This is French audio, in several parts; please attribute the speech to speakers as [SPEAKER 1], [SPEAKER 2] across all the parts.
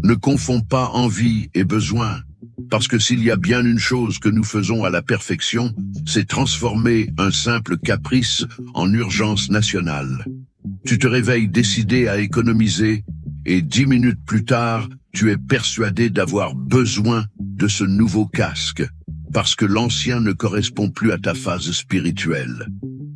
[SPEAKER 1] Ne confonds pas envie et besoin, parce que s'il y a bien une chose que nous faisons à la perfection, c'est transformer un simple caprice en urgence nationale. Tu te réveilles décidé à économiser, et 10 minutes plus tard, tu es persuadé d'avoir besoin de ce nouveau casque, parce que l'ancien ne correspond plus à ta phase spirituelle.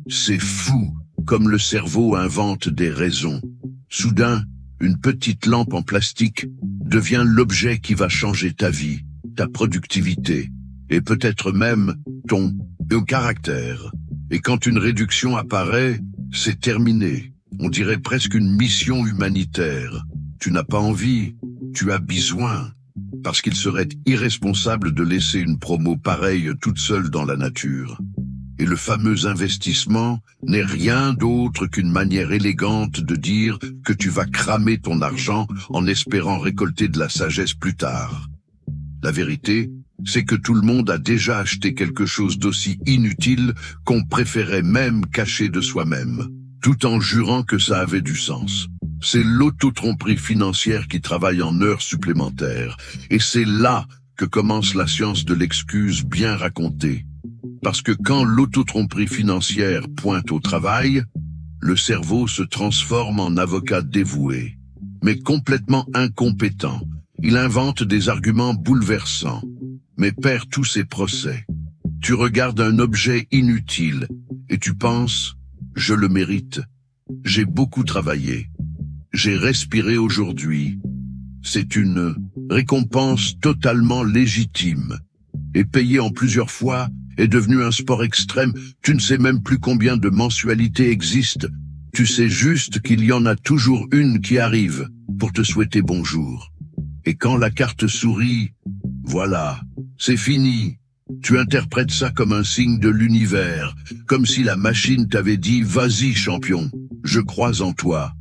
[SPEAKER 1] C'est fou, comme le cerveau invente des raisons. Soudain, une petite lampe en plastique devient l'objet qui va changer ta vie, ta productivité, et peut-être même ton caractère. Et quand une réduction apparaît, c'est terminé. On dirait presque une mission humanitaire. Tu n'as pas envie, tu as besoin, parce qu'il serait irresponsable de laisser une promo pareille toute seule dans la nature. Et le fameux investissement n'est rien d'autre qu'une manière élégante de dire que tu vas cramer ton argent en espérant récolter de la sagesse plus tard. La vérité, c'est que tout le monde a déjà acheté quelque chose d'aussi inutile qu'on préférait même cacher de soi-même, tout en jurant que ça avait du sens. C'est l'auto-tromperie financière qui travaille en heures supplémentaires, et c'est là que commence la science de l'excuse bien racontée. Parce que quand l'auto-tromperie financière pointe au travail, le cerveau se transforme en avocat dévoué, mais complètement incompétent. Il invente des arguments bouleversants, mais perd tous ses procès. Tu regardes un objet inutile et tu penses « je le mérite, j'ai beaucoup travaillé, j'ai respiré aujourd'hui ». C'est une récompense totalement légitime et payée en plusieurs fois est devenu un sport extrême. Tu ne sais même plus combien de mensualités existent. Tu sais juste qu'il y en a toujours une qui arrive pour te souhaiter bonjour. Et quand la carte sourit, voilà, c'est fini. Tu interprètes ça comme un signe de l'univers, comme si la machine t'avait dit « Vas-y, champion, je crois en toi ».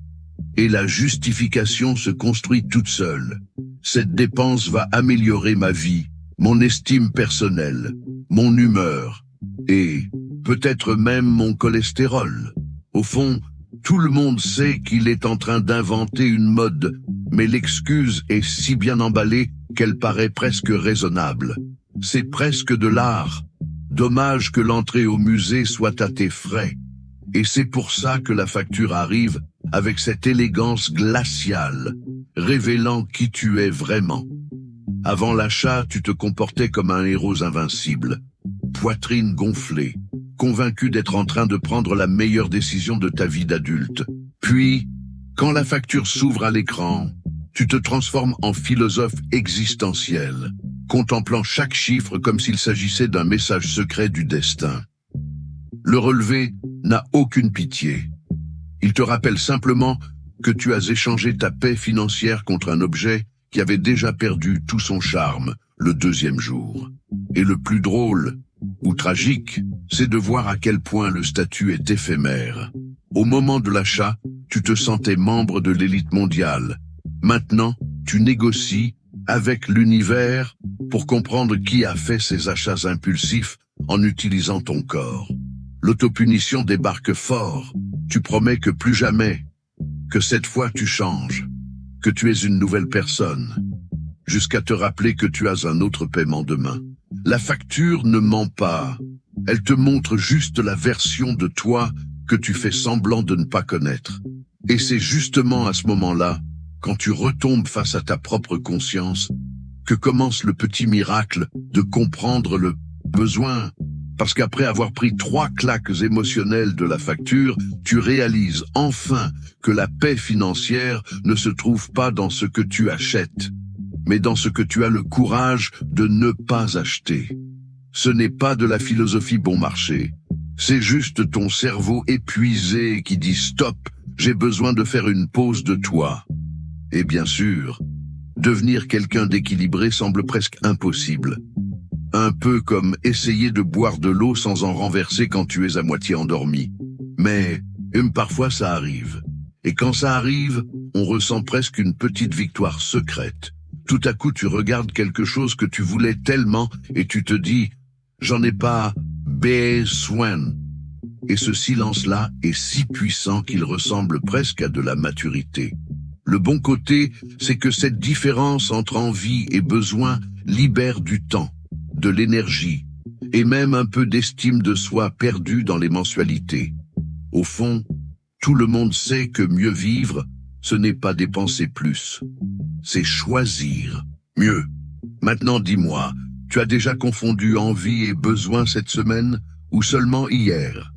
[SPEAKER 1] Et la justification se construit toute seule. Cette dépense va améliorer ma vie, mon estime personnelle, mon humeur, et peut-être même mon cholestérol. Au fond, tout le monde sait qu'il est en train d'inventer une mode, mais l'excuse est si bien emballée qu'elle paraît presque raisonnable. C'est presque de l'art. Dommage que l'entrée au musée soit à tes frais. Et c'est pour ça que la facture arrive avec cette élégance glaciale, révélant qui tu es vraiment. Avant l'achat, tu te comportais comme un héros invincible, poitrine gonflée, convaincu d'être en train de prendre la meilleure décision de ta vie d'adulte. Puis, quand la facture s'ouvre à l'écran, tu te transformes en philosophe existentiel, contemplant chaque chiffre comme s'il s'agissait d'un message secret du destin. Le relevé n'a aucune pitié. Il te rappelle simplement que tu as échangé ta paix financière contre un objet qui avait déjà perdu tout son charme le deuxième jour. Et le plus drôle, ou tragique, c'est de voir à quel point le statut est éphémère. Au moment de l'achat, tu te sentais membre de l'élite mondiale. Maintenant, tu négocies avec l'univers pour comprendre qui a fait ces achats impulsifs en utilisant ton corps. L'autopunition débarque fort. Tu promets que plus jamais, que cette fois tu changes, que tu es une nouvelle personne, jusqu'à te rappeler que tu as un autre paiement demain. La facture ne ment pas. Elle te montre juste la version de toi que tu fais semblant de ne pas connaître. Et c'est justement à ce moment-là, quand tu retombes face à ta propre conscience, que commence le petit miracle de comprendre le besoin. Parce qu'après avoir pris 3 claques émotionnelles de la facture, tu réalises enfin que la paix financière ne se trouve pas dans ce que tu achètes, mais dans ce que tu as le courage de ne pas acheter. Ce n'est pas de la philosophie bon marché, c'est juste ton cerveau épuisé qui dit « Stop, j'ai besoin de faire une pause de toi ». Et bien sûr, devenir quelqu'un d'équilibré semble presque impossible. Un peu comme essayer de boire de l'eau sans en renverser quand tu es à moitié endormi. Mais parfois ça arrive. Et quand ça arrive, on ressent presque une petite victoire secrète. Tout à coup, tu regardes quelque chose que tu voulais tellement et tu te dis « J'en ai pas besoin ». Et ce silence-là est si puissant qu'il ressemble presque à de la maturité. Le bon côté, c'est que cette différence entre envie et besoin libère du temps, de l'énergie, et même un peu d'estime de soi perdue dans les mensualités. Au fond, tout le monde sait que mieux vivre, ce n'est pas dépenser plus, c'est choisir mieux. Maintenant dis-moi, tu as déjà confondu envie et besoin cette semaine ou seulement hier?